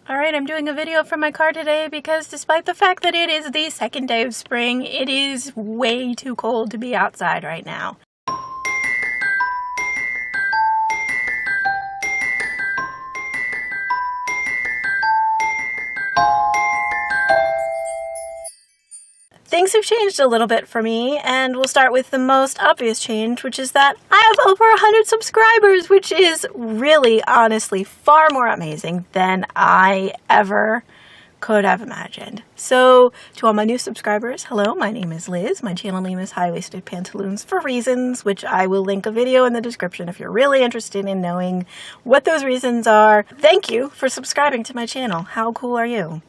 Alright, I'm doing a video from my car today because despite the fact that it is the second day of spring, it is way too cold to be outside right now. Things have changed a little bit for me, and we'll start with the most obvious change, which is that I have over 100 subscribers, which is really, honestly, far more amazing than I ever could have imagined. So, to all my new subscribers, hello, my name is Liz. My channel name is High-Waisted Pantaloons for Reasons, which I will link a video in the description if you're really interested in knowing what those reasons are. Thank you for subscribing to my channel. How cool are you?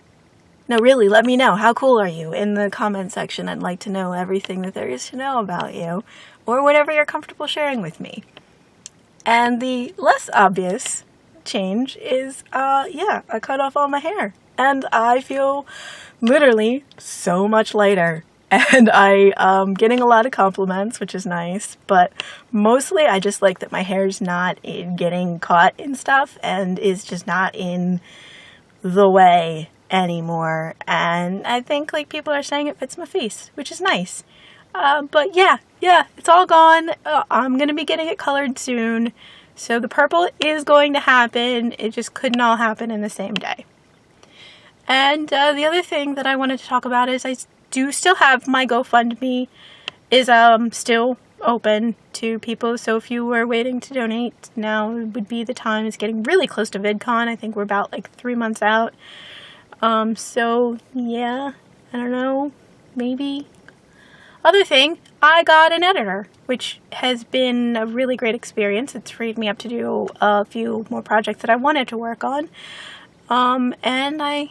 No, really, let me know. How cool are you? In the comment section, I'd like to know everything that there is to know about you, or whatever you're comfortable sharing with me. And the less obvious change is, I cut off all my hair. And I feel literally so much lighter. And I'm getting a lot of compliments, which is nice, but mostly I just like that my hair's not getting caught in stuff and is just not in the way anymore, and I think like people are saying it fits my face, which is nice. But yeah, it's all gone. I'm gonna be getting it colored soon, so the purple is going to happen. It just couldn't all happen in the same day. And the other thing that I wanted to talk about is I do still have my GoFundMe is still open to people, so if you were waiting to donate, now would be the time. It's getting really close to VidCon. I think we're about like 3 months out. So yeah, I don't know, maybe. Other thing, I got an editor, which has been a really great experience. It's freed me up to do a few more projects that I wanted to work on. And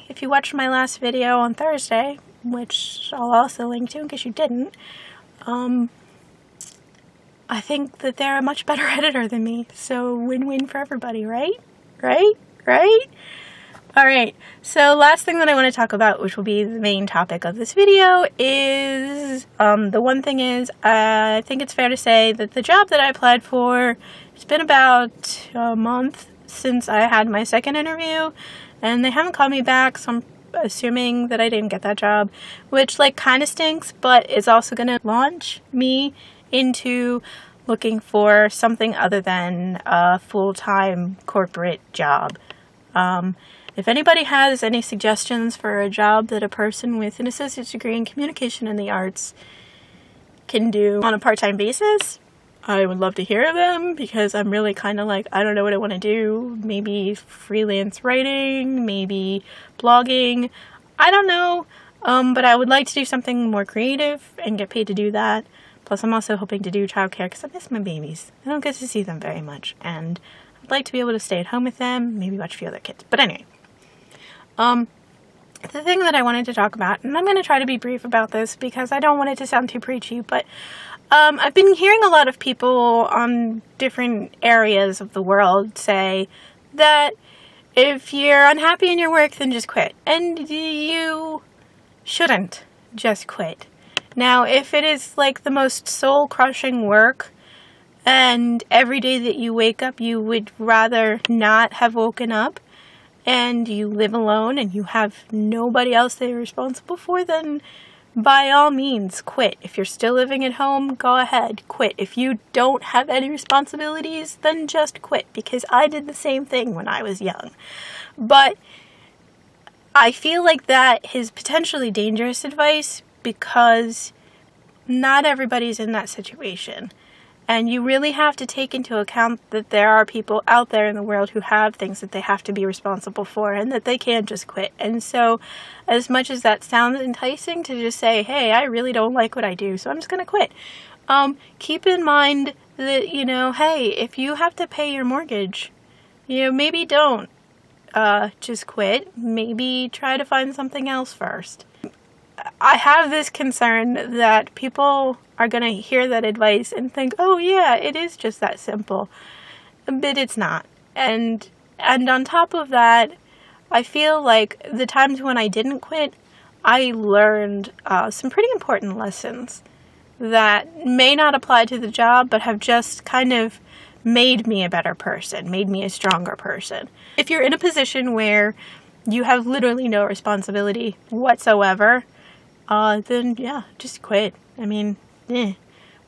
if you watched my last video on Thursday, which I'll also link to in case you didn't, I think that they're a much better editor than me, so win-win for everybody, right? Right? Alright, so last thing that I want to talk about, which will be the main topic of this video, is, the one thing is, I think it's fair to say that the job that I applied for, it's been about a month since I had my second interview, and they haven't called me back, so I'm assuming that I didn't get that job, which, like, kind of stinks, but it's also going to launch me into looking for something other than a full-time corporate job. If anybody has any suggestions for a job that a person with an associate's degree in communication in the arts can do on a part-time basis, I would love to hear them, because I'm really kind of like, I don't know what I want to do. Maybe freelance writing, maybe blogging, I don't know, but I would like to do something more creative and get paid to do that. Plus I'm also hoping to do childcare because I miss my babies. I don't get to see them very much, and I'd like to be able to stay at home with them, maybe watch a few other kids. But anyway, the thing that I wanted to talk about, and I'm going to try to be brief about this because I don't want it to sound too preachy, but I've been hearing a lot of people on different areas of the world say that if you're unhappy in your work, then just quit. And you shouldn't just quit. Now, if it is like the most soul-crushing work, and every day that you wake up you would rather not have woken up, and you live alone and you have nobody else that you're responsible for, then by all means quit. If you're still living at home, go ahead, quit. If you don't have any responsibilities, then just quit, because I did the same thing when I was young. But I feel like that is potentially dangerous advice, because not everybody's in that situation. And you really have to take into account that there are people out there in the world who have things that they have to be responsible for, and that they can't just quit. And so, as much as that sounds enticing to just say, hey, I really don't like what I do, so I'm just going to quit. Keep in mind that, hey, if you have to pay your mortgage, maybe don't just quit. Maybe try to find something else first. I have this concern that people are going to hear that advice and think, oh yeah, it is just that simple. But it's not. And on top of that, I feel like the times when I didn't quit, I learned some pretty important lessons that may not apply to the job, but have just kind of made me a better person, made me a stronger person. If you're in a position where you have literally no responsibility whatsoever, then yeah, just quit. I mean,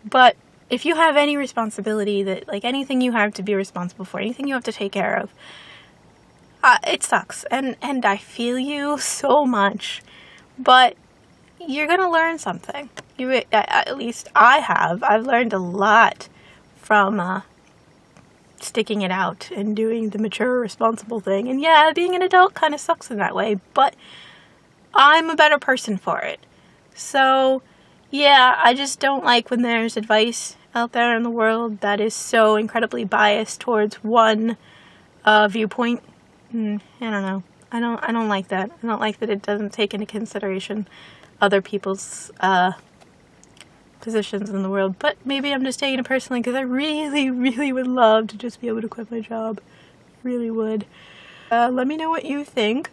But if you have any responsibility, that like anything you have to be responsible for, anything you have to take care of, it sucks. And I feel you so much, but you're gonna learn something. At least I have. I've learned a lot from sticking it out and doing the mature, responsible thing. And yeah, being an adult kind of sucks in that way, but I'm a better person for it. So yeah, I just don't like when there's advice out there in the world that is so incredibly biased towards one viewpoint. I don't know. I don't like that. I don't like that it doesn't take into consideration other people's positions in the world. But maybe I'm just taking it personally because I really, really would love to just be able to quit my job. Really would. Let me know what you think.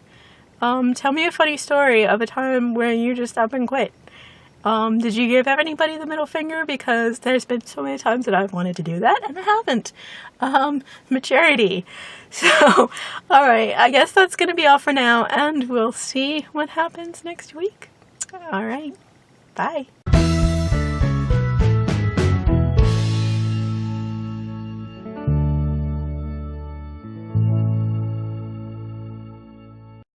Tell me a funny story of a time where you just up and quit. Did you give anybody the middle finger? Because there's been so many times that I've wanted to do that and I haven't. Maturity. So, alright, I guess that's going to be all for now, and we'll see what happens next week. Alright, bye.